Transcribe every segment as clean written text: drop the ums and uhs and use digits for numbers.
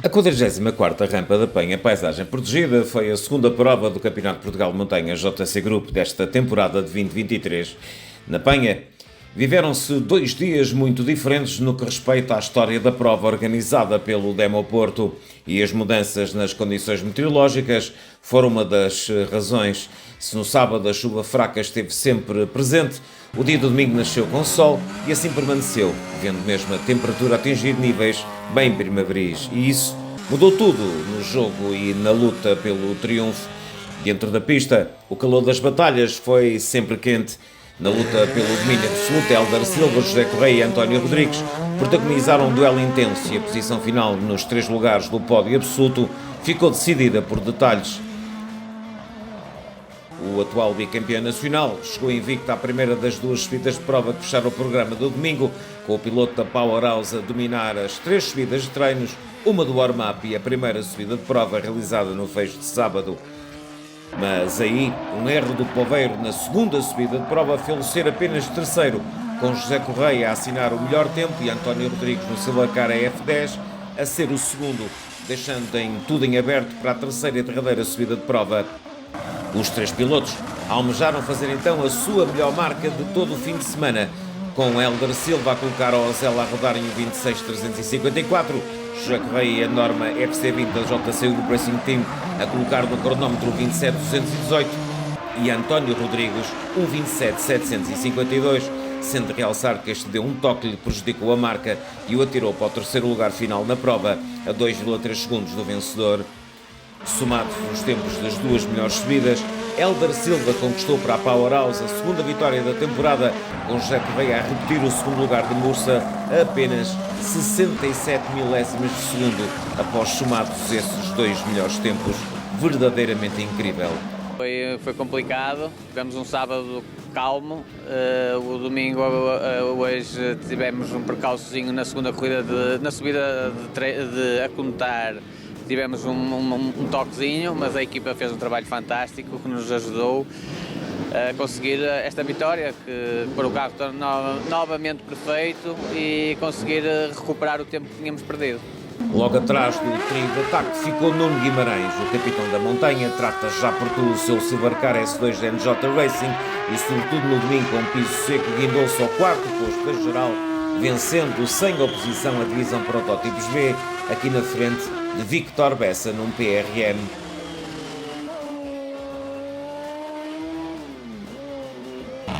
A 44ª Rampa da Penha Paisagem Protegida foi a segunda prova do Campeonato de Portugal de Montanha JC Group desta temporada de 2023. Na Penha, viveram-se 2 dias muito diferentes no que respeita à história da prova organizada pelo Demo Porto, e as mudanças nas condições meteorológicas foram uma das razões. Se no sábado a chuva fraca esteve sempre presente, o dia do domingo nasceu com sol e assim permaneceu, vendo mesmo a temperatura atingir níveis bem primaveris. E isso mudou tudo no jogo e na luta pelo triunfo. Dentro da pista, o calor das batalhas foi sempre quente. Na luta pelo domínio absoluto, Hélder Silva, José Correia e António Rodrigues protagonizaram um duelo intenso e a posição final nos 3 lugares do pódio absoluto ficou decidida por detalhes. O atual bicampeão nacional chegou invicto à primeira das 2 subidas de prova que fecharam o programa do domingo, com o piloto da Powerhouse a dominar as 3 subidas de treinos, uma do warm-up e a primeira subida de prova realizada no fecho de sábado. Mas aí, um erro do Poveiro na segunda subida de prova fez-o ser apenas terceiro, com José Correia a assinar o melhor tempo e António Rodrigues no Silvacar F10 a ser o segundo, deixando tudo em aberto para a terceira e derradeira subida de prova. Os 3 pilotos almejaram fazer então a sua melhor marca de todo o fim de semana, com Hélder Silva a colocar a Ozela a rodar em 26.354, José Correia e a norma FC20 da JC Group Racing Team a colocar no cronómetro 27.218 e António Rodrigues 1.27.752, sendo de realçar que este deu um toque que lhe prejudicou a marca e o atirou para o terceiro lugar final na prova, a 2,3 segundos do vencedor. Somados os tempos das 2 melhores subidas, Hélder Silva conquistou para a Powerhouse a segunda vitória da temporada, com José Correia a repetir o segundo lugar de Mursa a apenas 67 milésimas de segundo, após somados esses 2 melhores tempos. Verdadeiramente incrível. Foi complicado, tivemos um sábado calmo, o domingo hoje tivemos um percalçozinho na segunda corrida, na subida de Acontar. Tivemos um toquezinho, mas a equipa fez um trabalho fantástico que nos ajudou a conseguir esta vitória, que para o carro novamente perfeito e conseguir recuperar o tempo que tínhamos perdido. Logo atrás do trio de ataque ficou Nuno Guimarães, o capitão da montanha, trata já por tudo o seu Silvercar S2 da NJ Racing e sobretudo no domingo com um piso seco guindou-se ao 4º posto da geral, vencendo sem oposição a divisão Protótipos B, aqui na frente de Victor Bessa num PRM.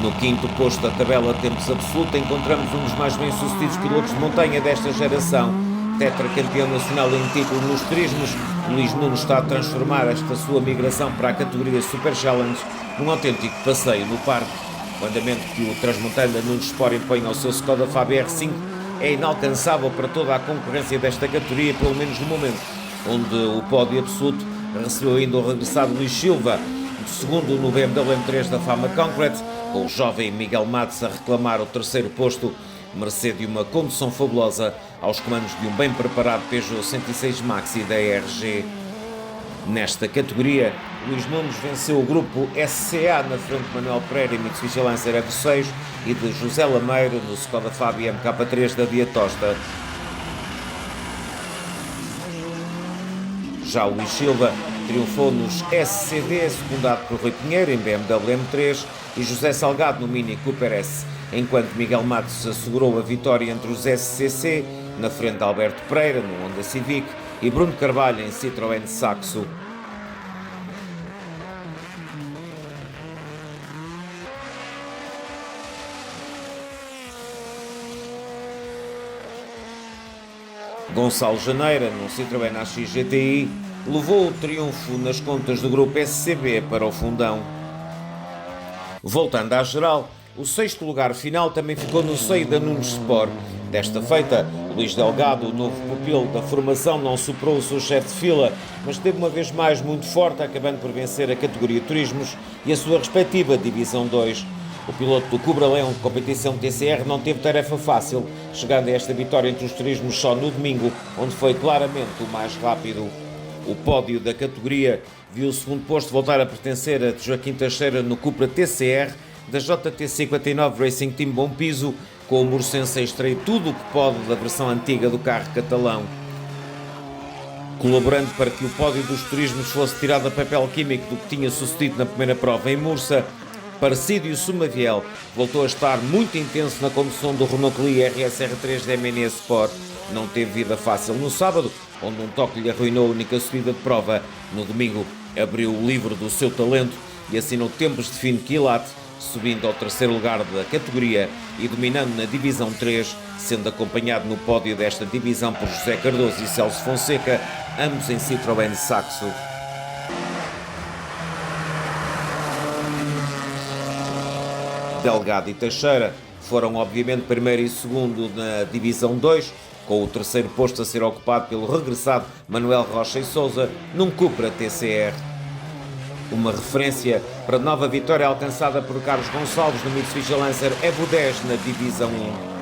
No 5º posto da tabela tempos absoluta encontramos um dos mais bem-sucedidos pilotos de montanha desta geração, tetracampeão nacional em título nos turismos. Luís Nuno está a transformar esta sua migração para a categoria Super Challenge num autêntico passeio no parque. O andamento que o transmontana Nuno Sport impõe ao seu Skoda Fabia R5 é inalcançável para toda a concorrência desta categoria, pelo menos no momento, onde o pódio absoluto recebeu ainda o regressado Luís Silva, segundo no BMW M3 da Fama Concrete, com o jovem Miguel Matos a reclamar o 3º posto, mercê de uma condução fabulosa aos comandos de um bem preparado Peugeot 106 Maxi da ERG. Nesta categoria, Luís Nunes venceu o grupo SCA na frente de Manuel Pereira e Mitsubishi Lancer F6 e de José Lameiro no Skoda Fabia MK3 da Diatosta. Já o Luís Silva triunfou nos SCD, secundado por Rui Pinheiro em BMW M3 e José Salgado no Mini Cooper S, enquanto Miguel Matos assegurou a vitória entre os SCC, na frente de Alberto Pereira no Honda Civic e Bruno Carvalho em Citroën Saxo. Gonçalo Janeira, no Citroën AX GTI, levou o triunfo nas contas do grupo SCB para o fundão. Voltando à geral, o 6º lugar final também ficou no seio da Nunes Sport. Desta feita, Luís Delgado, o novo pupilo da formação, não superou o seu chefe de fila, mas esteve uma vez mais muito forte, acabando por vencer a categoria Turismos e a sua respectiva Divisão 2. O piloto do Cobra Leão de competição TCR não teve tarefa fácil, chegando a esta vitória entre os turismos só no domingo, onde foi claramente o mais rápido. O pódio da categoria viu o 2º posto voltar a pertencer a Joaquim Teixeira no Cupra TCR, da JT59 Racing Team Bom Piso, com o Murcense a extrair tudo o que pode da versão antiga do carro catalão. Colaborando para que o pódio dos turismos fosse tirado a papel químico do que tinha sucedido na primeira prova em Mursa, Parecido Sumaviel voltou a estar muito intenso na condução do Renault Clio RSR3 da MN Sport. Não teve vida fácil no sábado, onde um toque lhe arruinou a única subida de prova. No domingo, abriu o livro do seu talento e assinou tempos de fino quilate, subindo ao terceiro lugar da categoria e dominando na Divisão 3, sendo acompanhado no pódio desta divisão por José Cardoso e Celso Fonseca, ambos em Citroën Saxo. Delgado e Teixeira foram obviamente primeiro e segundo na Divisão 2, com o terceiro posto a ser ocupado pelo regressado Manuel Rocha e Souza num Cupra TCR. Uma referência para a nova vitória alcançada por Carlos Gonçalves no Mitsubishi Lancer Evo 10 na Divisão 1.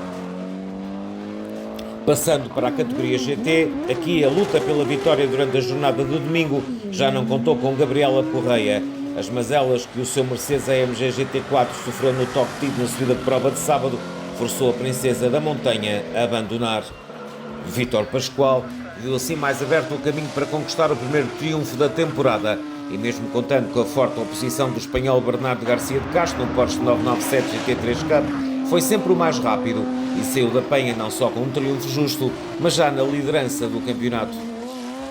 Passando para a categoria GT, aqui a luta pela vitória durante a jornada de domingo já não contou com Gabriela Correia. As mazelas que o seu Mercedes AMG GT4 sofreu no toque tido na subida de prova de sábado forçou a princesa da montanha a abandonar. Vítor Pascoal viu assim mais aberto o caminho para conquistar o primeiro triunfo da temporada e mesmo contando com a forte oposição do espanhol Bernardo Garcia de Castro no Porsche 997 GT3 Cup, foi sempre o mais rápido e saiu da penha não só com um triunfo justo, mas já na liderança do campeonato.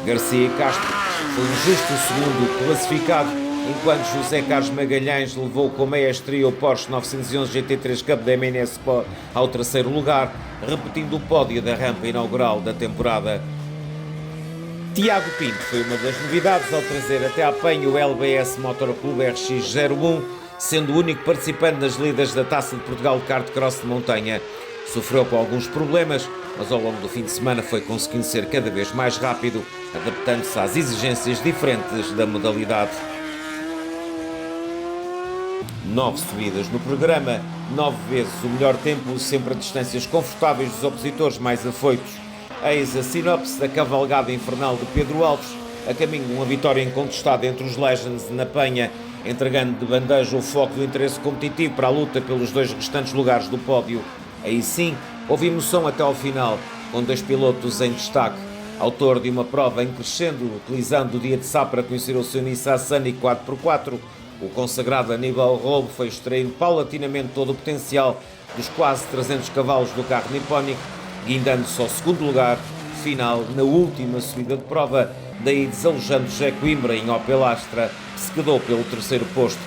Garcia e Castro foi um justo segundo classificado, enquanto José Carlos Magalhães levou com meia estreia o Porsche 911 GT3 Cup da MN Sport ao terceiro lugar, repetindo o pódio da rampa inaugural da temporada. Tiago Pinto foi uma das novidades ao trazer até à penha o LBS Motor Clube RX01, sendo o único participante nas lidas da Taça de Portugal de Kart Cross de montanha. Sofreu com alguns problemas, mas ao longo do fim de semana foi conseguindo ser cada vez mais rápido, adaptando-se às exigências diferentes da modalidade. 9 subidas no programa, 9 vezes o melhor tempo, sempre a distâncias confortáveis dos opositores mais afoitos. Eis a sinopse da cavalgada infernal de Pedro Alves, a caminho de uma vitória incontestada entre os Legends na penha, entregando de bandeja o foco do interesse competitivo para a luta pelos dois restantes lugares do pódio. Aí sim, houve emoção até ao final, com dois pilotos em destaque. Autor de uma prova em crescendo, utilizando o dia de sábado para conhecer o seu Nissan Sunny 4x4, o consagrado Aníbal Roubo foi extraindo paulatinamente todo o potencial dos quase 300 cavalos do carro nipónico, guindando-se ao segundo lugar, final na última subida de prova, daí desalojando José Coimbra em Opel Astra, que se quedou pelo terceiro posto.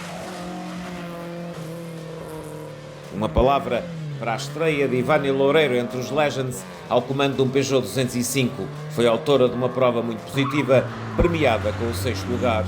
Uma palavra para a estreia de Ivani Loureiro entre os Legends ao comando de um Peugeot 205. Foi autora de uma prova muito positiva, premiada com o sexto lugar.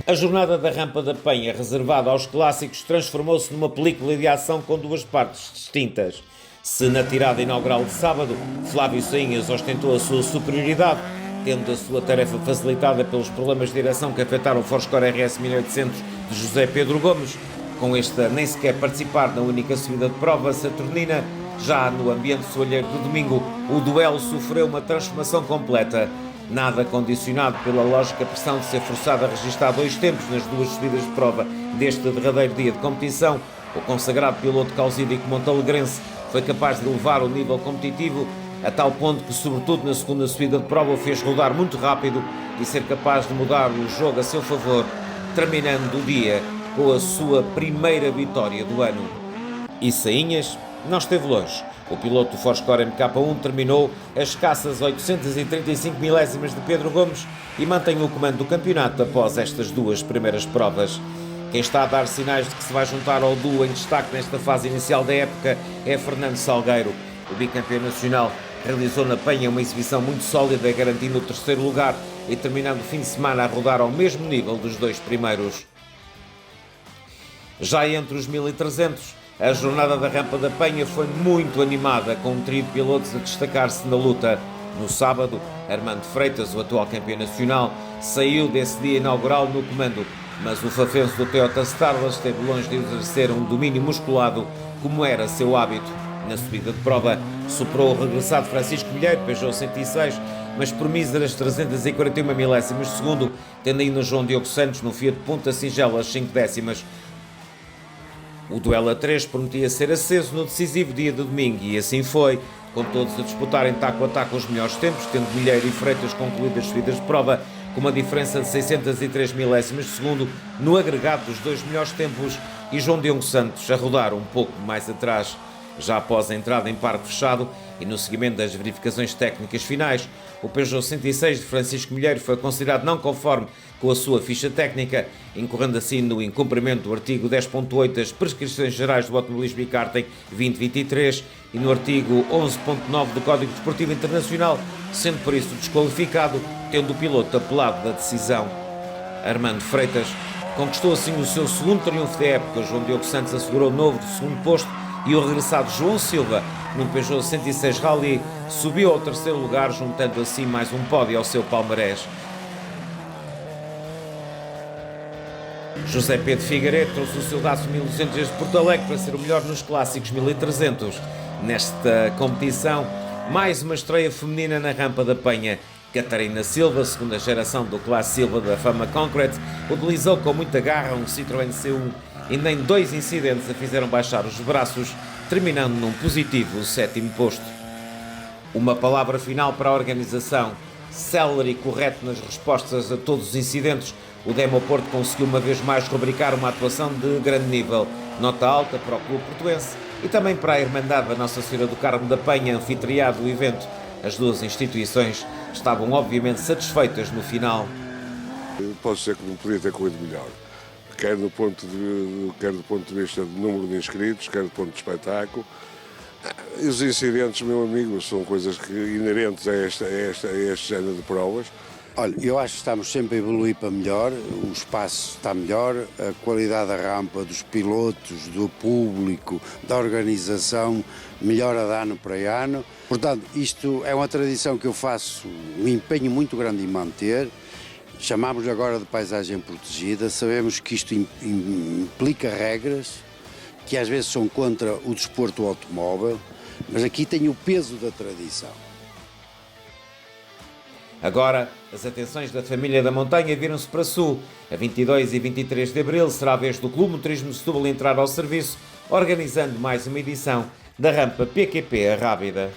A jornada da Rampa da Penha, reservada aos clássicos, transformou-se numa película de ação com duas partes distintas. Se na tirada inaugural de sábado, Flávio Sainhas ostentou a sua superioridade, tendo a sua tarefa facilitada pelos problemas de direção que afetaram o Fourscore RS 1800 de José Pedro Gomes, com este a nem sequer participar na única subida de prova saturnina, já no ambiente soalheiro do domingo, o duelo sofreu uma transformação completa. Nada condicionado pela lógica pressão de ser forçado a registrar dois tempos nas duas subidas de prova deste derradeiro dia de competição, o consagrado piloto causídico montalegrense foi capaz de elevar o nível competitivo a tal ponto que, sobretudo na segunda subida de prova, o fez rodar muito rápido e ser capaz de mudar o jogo a seu favor, terminando o dia com a sua primeira vitória do ano. E Sainhas não esteve longe. O piloto do Fourscore MK1 terminou as escassas 835 milésimas de Pedro Gomes e mantém o comando do campeonato após estas duas primeiras provas. Quem está a dar sinais de que se vai juntar ao duo em destaque nesta fase inicial da época é Fernando Salgueiro. O bicampeão nacional realizou na Penha uma exibição muito sólida, garantindo o terceiro lugar e terminando o fim de semana a rodar ao mesmo nível dos dois primeiros. Já entre os 1300, a jornada da Rampa da Penha foi muito animada, com um trio de pilotos a destacar-se na luta. No sábado, Armando Freitas, o atual campeão nacional, saiu desse dia inaugural no comando, mas o fafense do Toyota Starless esteve longe de exercer um domínio musculado, como era seu hábito. Na subida de prova, superou o regressado Francisco Milheiro, Peugeot 106, mas por míseras 341 milésimas de segundo, tendo ainda João Diogo Santos no Fiat Punta Singelas 5 décimas. O duelo a 3 prometia ser aceso no decisivo dia de domingo e assim foi, com todos a disputarem taco a taco os melhores tempos, tendo Milheiro e Freitas concluído as subidas de prova com uma diferença de 603 milésimas de segundo no agregado dos dois melhores tempos, e João Diogo Santos a rodar um pouco mais atrás. Já após a entrada em parque fechado e no seguimento das verificações técnicas finais, o Peugeot 106 de Francisco Milheiro foi considerado não conforme com a sua ficha técnica, incorrendo assim no incumprimento do artigo 10.8 das Prescrições Gerais do Automobilismo e Karting 2023 e no artigo 11.9 do Código Desportivo Internacional, sendo por isso desqualificado, tendo o piloto apelado da decisão. Armando Freitas conquistou assim o seu segundo triunfo da época. João Diogo Santos assegurou o novo de segundo posto e o regressado João Silva, num Peugeot 106 Rally, subiu ao terceiro lugar, juntando assim mais um pódio ao seu palmarés. José Pedro Figueiredo trouxe o seu Datsun 1200 de Porto Alegre para ser o melhor nos clássicos 1300. Nesta competição, mais uma estreia feminina na rampa da Penha. Catarina Silva, segunda geração do Classe Silva da Fama Concrete, utilizou com muita garra um Citroën C1 e nem dois incidentes a fizeram baixar os braços, terminando num positivo sétimo posto. Uma palavra final para a organização. Célere e correto nas respostas a todos os incidentes, o Demo Porto conseguiu uma vez mais rubricar uma atuação de grande nível. Nota alta para o clube portuense e também para a Irmandade da Nossa Senhora do Carmo da Penha, anfitriã do evento. As duas instituições estavam obviamente satisfeitas no final. Posso dizer que não podia ter corrido melhor, quer do ponto de vista do número de inscritos, quer do ponto de espetáculo. E os incidentes, meu amigo, são coisas inerentes a este género de provas. Olha, eu acho que estamos sempre a evoluir para melhor, o espaço está melhor, a qualidade da rampa, dos pilotos, do público, da organização, melhora de ano para ano. Portanto, isto é uma tradição que eu faço um empenho muito grande em manter. Chamamos agora de paisagem protegida, sabemos que isto implica regras que às vezes são contra o desporto automóvel, mas aqui tem o peso da tradição. Agora, as atenções da família da montanha viram-se para sul. A 22 e 23 de abril será a vez do Clube Motorismo de Setúbal entrar ao serviço, organizando mais uma edição da rampa PQP Rábida.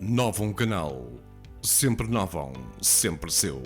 Novum Canal. Sempre novum, sempre seu.